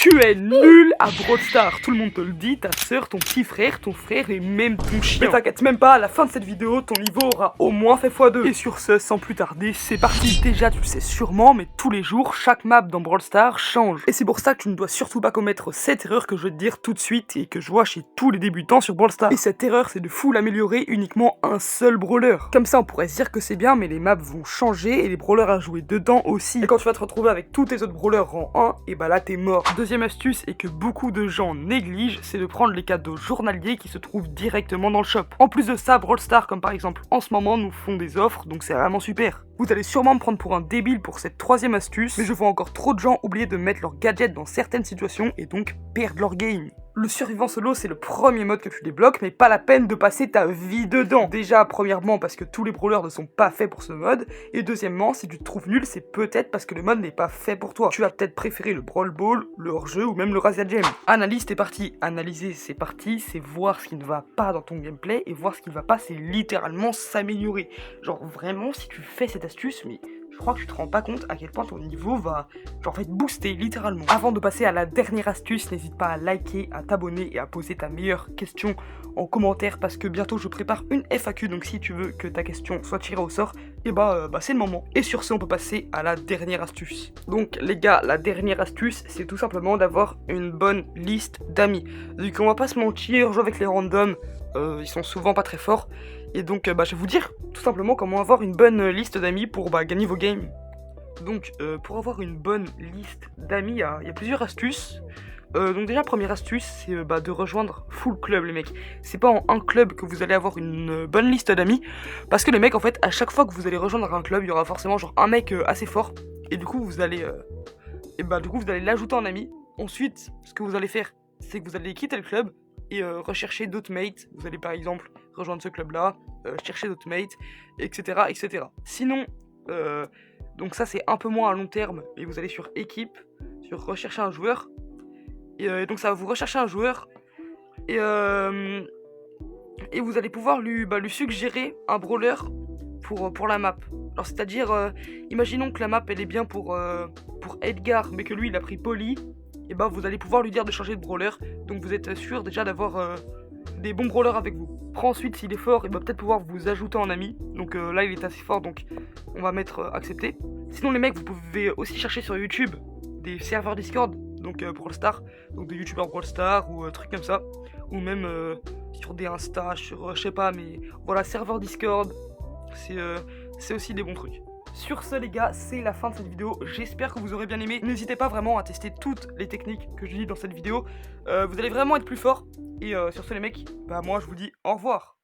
Tu es nul à Brawl Stars, tout le monde te le dit, ta soeur, ton petit frère, ton frère et même ton chien. Mais t'inquiète même pas, à la fin de cette vidéo, ton niveau aura au moins fait x2. Et sur ce, sans plus tarder, c'est parti. Déjà, tu le sais sûrement, mais tous les jours, chaque map dans Brawl Stars change. Et c'est pour ça que tu ne dois surtout pas commettre cette erreur que je vais te dire tout de suite et que je vois chez tous les débutants sur Brawl Stars. Et cette erreur, c'est de full améliorer uniquement un seul brawler. Comme ça, on pourrait se dire que c'est bien, mais les maps vont changer et les brawlers à jouer dedans aussi. Et quand tu vas te retrouver avec tous tes autres brawlers rang 1, et bah là, t'es mort. Deuxième astuce, et que beaucoup de gens négligent, c'est de prendre les cadeaux journaliers qui se trouvent directement dans le shop. En plus de ça, Brawl Stars, comme par exemple en ce moment, nous font des offres, donc c'est vraiment super. Vous allez sûrement me prendre pour un débile pour cette troisième astuce, mais je vois encore trop de gens oublier de mettre leurs gadgets dans certaines situations et donc perdre leur game. Le survivant solo, c'est le premier mode que tu débloques, mais pas la peine de passer ta vie dedans. Déjà, premièrement, parce que tous les brawlers ne sont pas faits pour ce mode, et deuxièmement, si tu te trouves nul, c'est peut-être parce que le mode n'est pas fait pour toi. Tu vas peut-être préférer le Brawl Ball, le hors-jeu ou même le Razia Gem. Analyse, c'est parti. Analyser, c'est parti, c'est voir ce qui ne va pas dans ton gameplay, et voir ce qui ne va pas, c'est littéralement s'améliorer. Genre vraiment, si tu fais cette astuce, mais je crois que tu te rends pas compte à quel point ton niveau va être boosté littéralement. Avant de passer à la dernière astuce, n'hésite pas à liker, à t'abonner et à poser ta meilleure question en commentaire parce que bientôt je prépare une FAQ, donc si tu veux que ta question soit tirée au sort, et c'est le moment. Et sur ce, on peut passer à la dernière astuce. Donc les gars, la dernière astuce, c'est tout simplement d'avoir une bonne liste d'amis. Vu qu'on va pas se mentir, jouer avec les randoms, ils sont souvent pas très forts. Et donc je vais vous dire tout simplement comment avoir une bonne liste d'amis pour gagner vos games. Donc pour avoir une bonne liste d'amis, il y a plusieurs astuces. Donc déjà, première astuce, c'est de rejoindre full club les mecs. C'est pas en un club que vous allez avoir une bonne liste d'amis. Parce que les mecs, en fait, à chaque fois que vous allez rejoindre un club, il y aura forcément genre un mec assez fort. Et du coup, vous allez l'ajouter en ami. Ensuite, ce que vous allez faire, c'est que vous allez quitter le club et rechercher d'autres mates. Vous allez par exemple rejoindre ce club là, chercher d'autres mates, etc. etc. Sinon, donc ça c'est un peu moins à long terme, mais vous allez sur équipe, sur rechercher un joueur, et donc ça va vous rechercher un joueur, et vous allez pouvoir lui suggérer un brawler pour la map. Alors c'est-à-dire, imaginons que la map elle est bien pour Edgar, mais que lui il a pris Polly, et vous allez pouvoir lui dire de changer de brawler, donc vous êtes sûr déjà d'avoir des bons brawlers avec vous. Après ensuite, s'il est fort, il va peut-être pouvoir vous ajouter en ami, donc là il est assez fort, donc on va mettre accepté. Sinon les mecs, vous pouvez aussi chercher sur YouTube des serveurs Discord, donc Brawl Stars, donc des youtubeurs Brawl Stars ou trucs comme ça, ou même sur des Insta, sur je sais pas, mais voilà, serveur Discord, c'est aussi des bons trucs. Sur ce les gars, c'est la fin de cette vidéo, j'espère que vous aurez bien aimé. N'hésitez pas vraiment à tester toutes les techniques que je dis dans cette vidéo, vous allez vraiment être plus fort. Et sur ce les mecs, moi je vous dis au revoir.